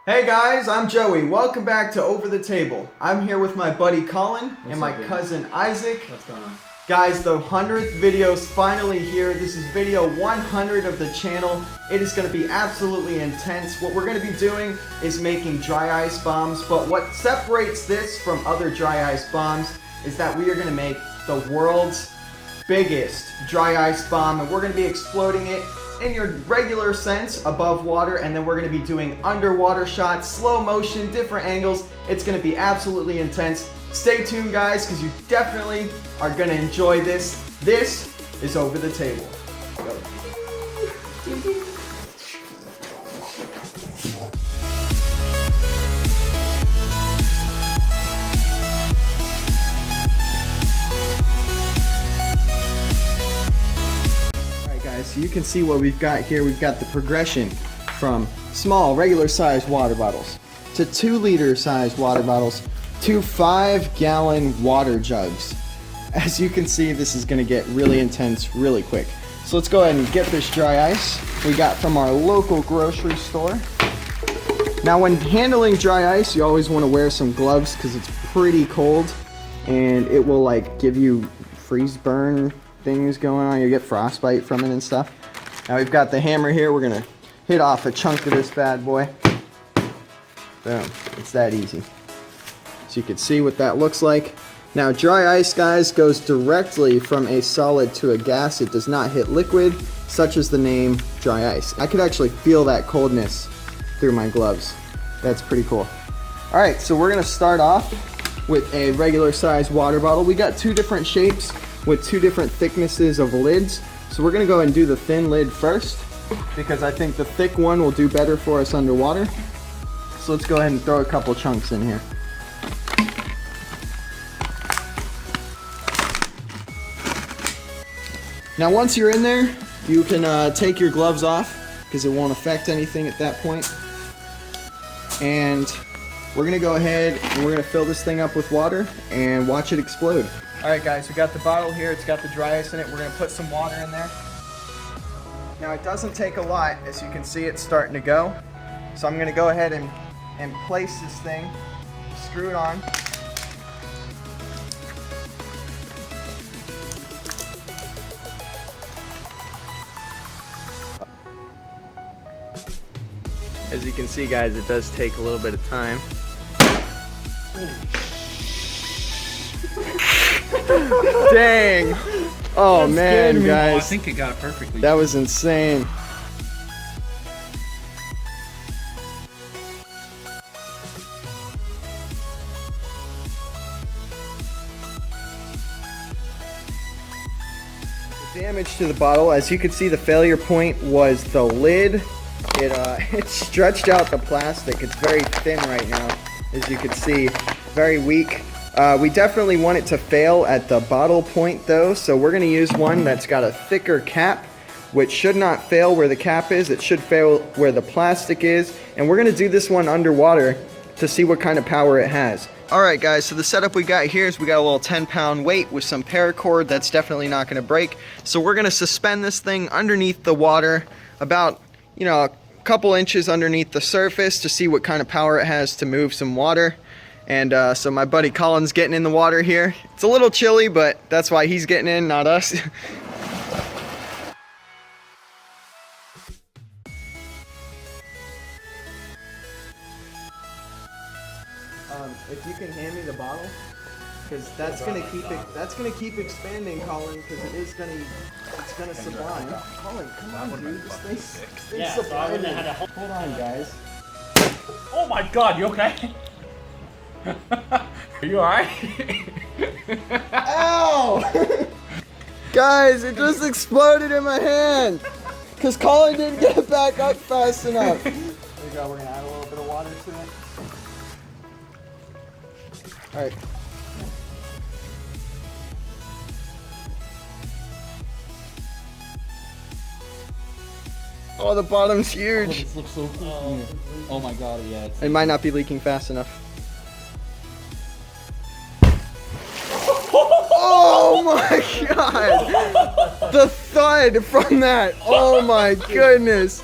Hey guys, I'm Joey. Welcome back to Over the Table. I'm here with my buddy Colin and my cousin Isaac. What's going on? Guys, the 100th video is finally here. This is video 100 of the channel. It is going to be absolutely intense. What we're going to be doing is making dry ice bombs, but what separates this from other dry ice bombs is that we are going to make the world's biggest dry ice bomb, and we're going to be exploding it in your regular sense above water, and then we're going to be doing underwater shots, slow motion, different angles. It's going to be absolutely intense. Stay tuned guys, because you definitely are going to enjoy this. This is Over the Table. Go. So you can see what we've got here. We've got the progression from small, regular-sized water bottles to 2-liter sized water bottles to 5-gallon water jugs. As you can see, this is going to get really intense really quick. So let's go ahead and get this dry ice we got from our local grocery store. Now, when handling dry ice, you always want to wear some gloves because it's pretty cold and it will like give you freeze burn things going on. You get frostbite from it and stuff. Now we've got the hammer here. We're gonna hit off a chunk of this bad boy. Boom. It's that easy. So you can see what that looks like. Now dry ice, guys, goes directly from a solid to a gas. It does not hit liquid, such as the name dry ice. I could actually feel that coldness through my gloves. That's pretty cool. All right, so we're gonna start off with a regular size water bottle. We got 2 different shapes with 2 different thicknesses of lids. So we're gonna go and do the thin lid first because I think the thick one will do better for us underwater. So let's go ahead and throw a couple chunks in here. Now once you're in there, you can take your gloves off because it won't affect anything at that point. And we're gonna go ahead and we're gonna fill this thing up with water and watch it explode. Alright guys, we got the bottle here, it's got the dry ice in it. We're going to put some water in there. Now it doesn't take a lot, as you can see it's starting to go. So I'm going to go ahead and place this thing, screw it on. As you can see guys, it does take a little bit of time. Dang! Oh man, guys. Oh, I think it got it perfectly. That was insane. The damage to the bottle, as you can see, the failure point was the lid. It stretched out the plastic. It's very thin right now, as you can see. Very weak. We definitely want it to fail at the bottle point though, so we're going to use one that's got a thicker cap, which should not fail where the cap is. It should fail where the plastic is, and we're going to do this one underwater to see what kind of power it has. Alright guys, so the setup we got here is we got a little 10-pound weight with some paracord that's definitely not going to break. So we're going to suspend this thing underneath the water about, you know, a couple inches underneath the surface to see what kind of power it has to move some water. And so my buddy Colin's getting in the water here. It's a little chilly, but that's why he's getting in, not us. If you can hand me the bottle, because that's gonna keep it. That's gonna keep expanding, Colin, because it's gonna sublime. Colin, come on, dude, stay sublime. Hold on, guys. Oh my God, you okay? Are you alright? Ow! Guys, it just exploded in my hand because Colin didn't get it back up fast enough. There you go, we're gonna add a little bit of water to it. Alright. Oh, the bottom's huge. Oh, this looks so cool. Oh my God, yeah. It might not be leaking fast enough. Oh my God! The thud from that! Oh my goodness!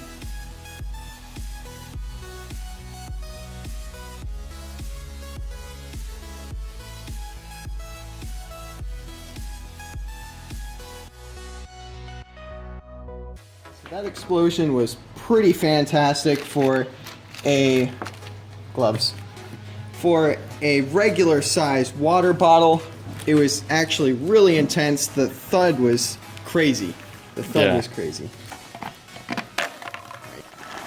That explosion was pretty fantastic for a For a regular sized water bottle. It was actually really intense. The thud was crazy. The thud was crazy.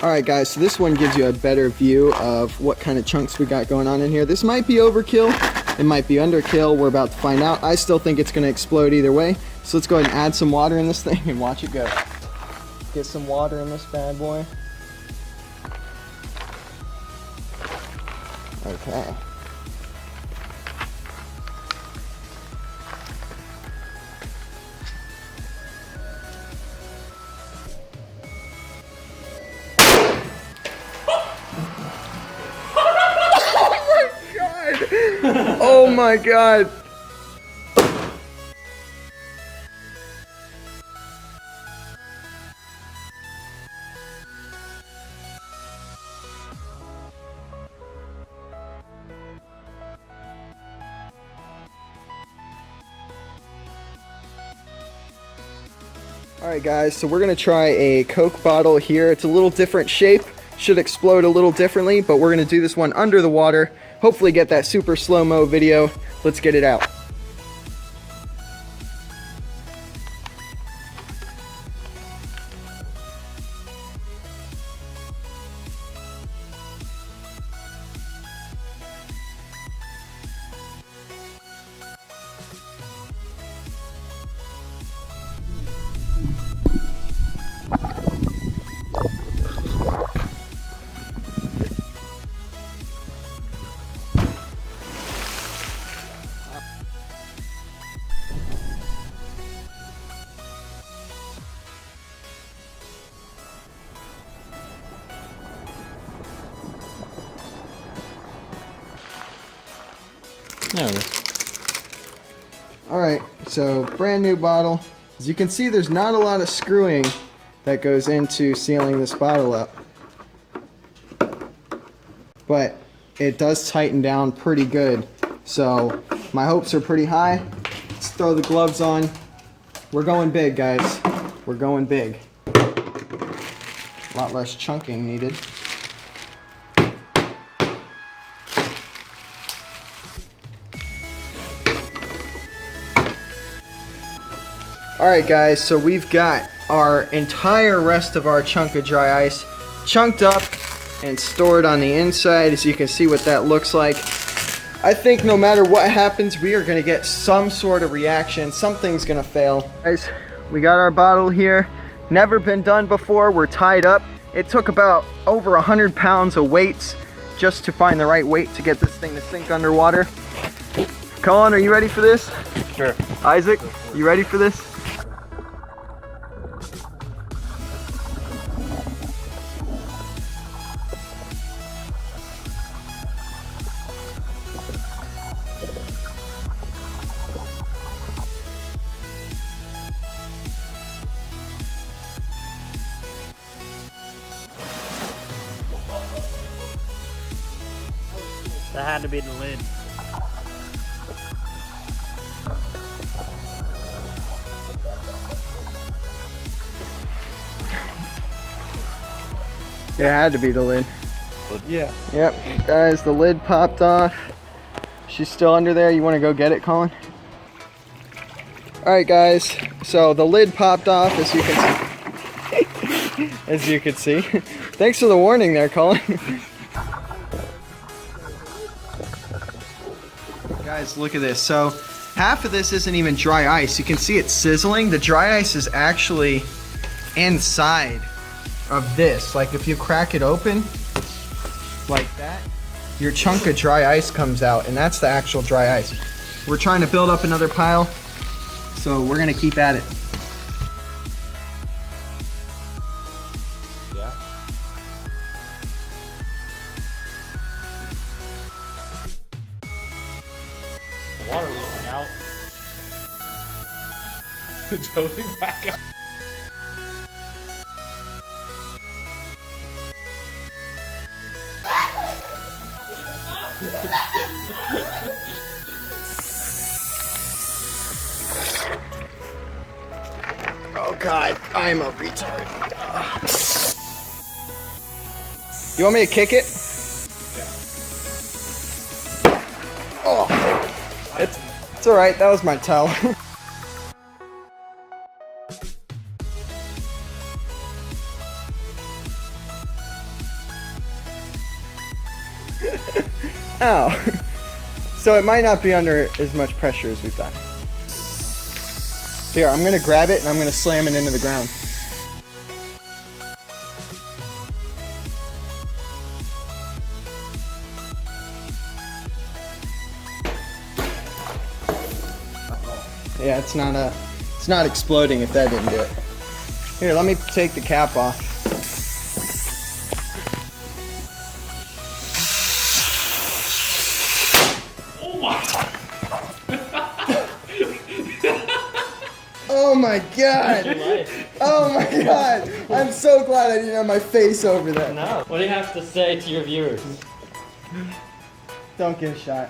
Alright guys, so this one gives you a better view of what kind of chunks we got going on in here. This might be overkill, it might be underkill, we're about to find out. I still think it's going to explode either way. So let's go ahead and add some water in this thing and watch it go. Get some water in this bad boy. Okay. Oh my god! Alright guys, so we're going to try a Coke bottle here. It's a little different shape, should explode a little differently, but we're going to do this one under the water. Hopefully get that super slow-mo video. Let's get it out. Alright, so brand new bottle. As you can see, there's not a lot of screwing that goes into sealing this bottle up. But it does tighten down pretty good. So my hopes are pretty high. Let's throw the gloves on. We're going big, guys. We're going big. A lot less chunking needed. Alright guys, so we've got our entire rest of our chunk of dry ice chunked up and stored on the inside. As you can see what that looks like. I think no matter what happens, we are going to get some sort of reaction. Something's going to fail. Guys, we got our bottle here. Never been done before. We're tied up. It took about over 100 pounds of weights just to find the right weight to get this thing to sink underwater. Colin, are you ready for this? Sure. Isaac, you ready for this? That had to be the lid. It had to be the lid. Yeah. Yep, guys, the lid popped off. She's still under there. You want to go get it, Colin? Alright guys, so the lid popped off, as you can see. As you can see. Thanks for the warning there, Colin. Guys, look at this. So half of this isn't even dry ice. You can see it sizzling. The dry ice is actually inside of this. Like if you crack it open like that, your chunk of dry ice comes out, and that's the actual dry ice. We're trying to build up another pile, so we're gonna keep at it. Yeah. Water leaking out. Joe's back up. Oh God, I'm a retard. You want me to kick it? Oh, it's all right. That was my towel. Ow. So it might not be under as much pressure as we thought. Here, I'm gonna grab it and I'm gonna slam it into the ground. Yeah, it's not exploding if that didn't do it. Here, let me take the cap off. Oh my! Oh my god! Oh my god! I'm so glad I didn't have my face over that. No. What do you have to say to your viewers? Don't get shot.